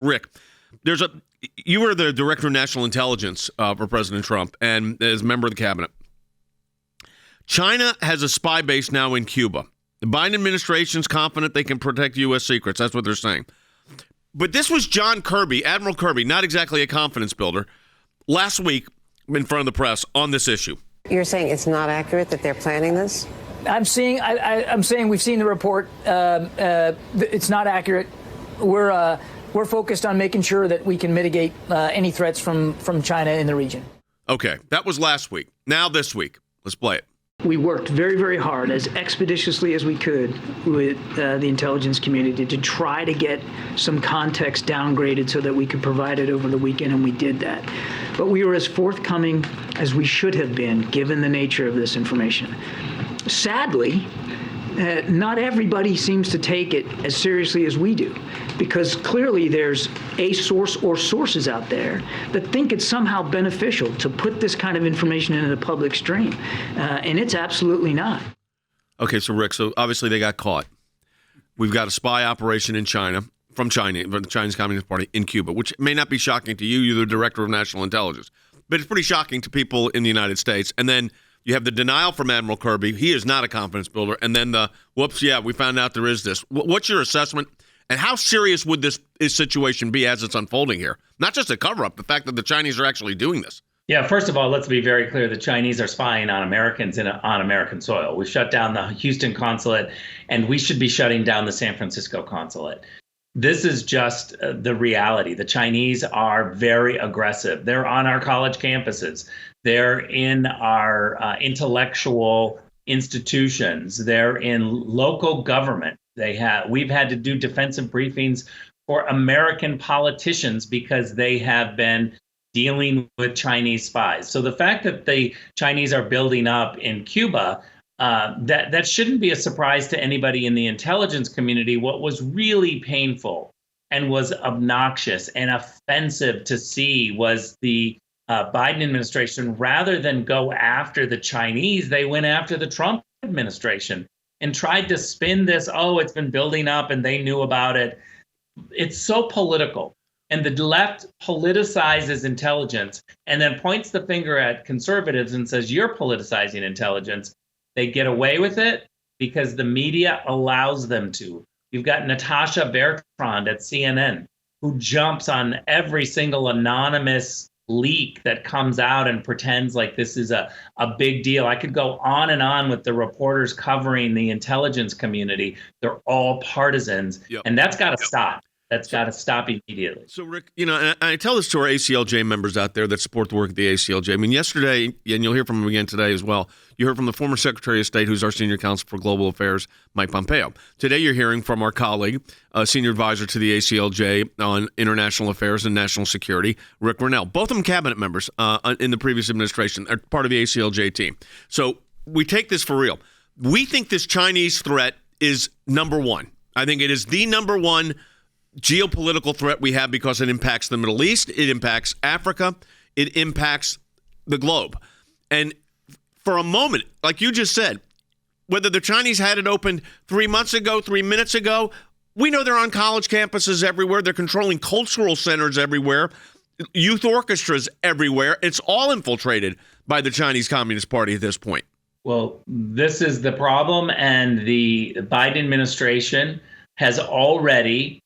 Rick, you were the director of national intelligence for President Trump and as a member of the cabinet. China has a spy base now in Cuba. The Biden administration's confident they can protect U.S. secrets. That's what they're saying. But this was John Kirby, Admiral Kirby, not exactly a confidence builder, last week in front of the press on this issue. You're saying it's not accurate that they're planning this? I'm saying we've seen the report. It's not accurate. We're focused on making sure that we can mitigate any threats from China in the region. Okay, that was last week. Now this week. Let's play it. We worked very, very hard, as expeditiously as we could, with the intelligence community to try to get some context downgraded so that we could provide it over the weekend, and we did that. But we were as forthcoming as we should have been, given the nature of this information. Sadly, not everybody seems to take it as seriously as we do, because clearly there's a source or sources out there that think it's somehow beneficial to put this kind of information into the public stream, and it's absolutely not. Okay, so Rick, so obviously they got caught. We've got a spy operation in China, from China, the Chinese Communist Party in Cuba, which may not be shocking to you. You're the director of national intelligence, but it's pretty shocking to people in the United States. And then you have the denial from Admiral Kirby. He is not a confidence builder. And then the, whoops, yeah, we found out there is this. What's your assessment? And how serious would this situation be as it's unfolding here? Not just a cover-up, the fact that the Chinese are actually doing this. Yeah, first of all, let's be very clear. The Chinese are spying on Americans on American soil. We shut down the Houston consulate, and we should be shutting down the San Francisco consulate. This is just the reality. The Chinese are very aggressive. They're on our college campuses. They're in our intellectual institutions. They're in local government. We've had to do defensive briefings for American politicians because they have been dealing with Chinese spies. So the fact that the Chinese are building up in Cuba, that shouldn't be a surprise to anybody in the intelligence community. What was really painful and was obnoxious and offensive to see was the Biden administration, rather than go after the Chinese, they went after the Trump administration and tried to spin this, oh, it's been building up and they knew about it. It's so political. And the left politicizes intelligence and then points the finger at conservatives and says, you're politicizing intelligence. They get away with it because the media allows them to. You've got Natasha Bertrand at CNN, who jumps on every single anonymous leak that comes out and pretends like this is a big deal. I could go on and on with the reporters covering the intelligence community. They're all partisans, and that's got to stop. That's got to stop immediately. So, Rick, and I tell this to our ACLJ members out there that support the work of the ACLJ. I mean, yesterday, and you'll hear from him again today as well, you heard from the former Secretary of State, who's our senior counsel for global affairs, Mike Pompeo. Today, you're hearing from our colleague, senior advisor to the ACLJ on international affairs and national security, Rick Grenell. Both of them cabinet members in the previous administration, are part of the ACLJ team. So we take this for real. We think this Chinese threat is number one. I think it is the number one geopolitical threat we have because it impacts the Middle East, it impacts Africa, it impacts the globe. And for a moment, like you just said, whether the Chinese had it opened 3 months ago, 3 minutes ago, we know they're on college campuses everywhere. They're controlling cultural centers everywhere, youth orchestras everywhere. It's all infiltrated by the Chinese Communist Party at this point. Well, this is the problem. And the Biden administration has already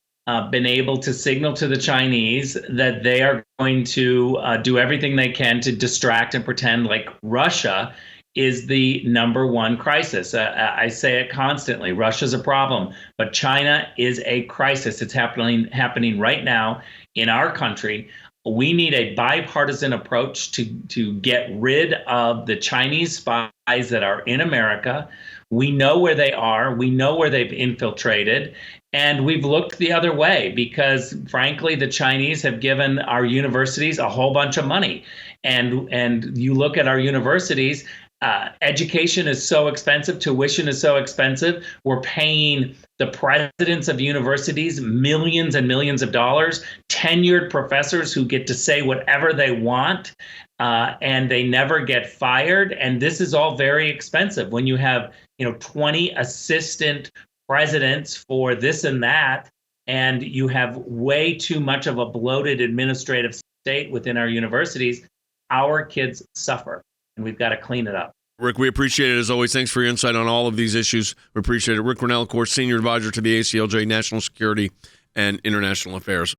been able to signal to the Chinese that they are going to do everything they can to distract and pretend like Russia is the number one crisis. I say it constantly. Russia's a problem, but China is a crisis. It's happening right now in our country. We need a bipartisan approach to get rid of the Chinese spies that are in America. We know where they are. We know where they've infiltrated. And we've looked the other way because, frankly, the Chinese have given our universities a whole bunch of money. And you look at our universities, education is so expensive, tuition is so expensive. We're paying the presidents of universities millions and millions of dollars, tenured professors who get to say whatever they want, and they never get fired. And this is all very expensive. When you have 20 assistant presidents for this and that, and you have way too much of a bloated administrative state within our universities, our kids suffer, and we've got to clean it up. Rick, we appreciate it as always. Thanks for your insight on all of these issues. We appreciate it. Rick Grenell, of course, Senior Advisor to the ACLJ, National Security and International Affairs.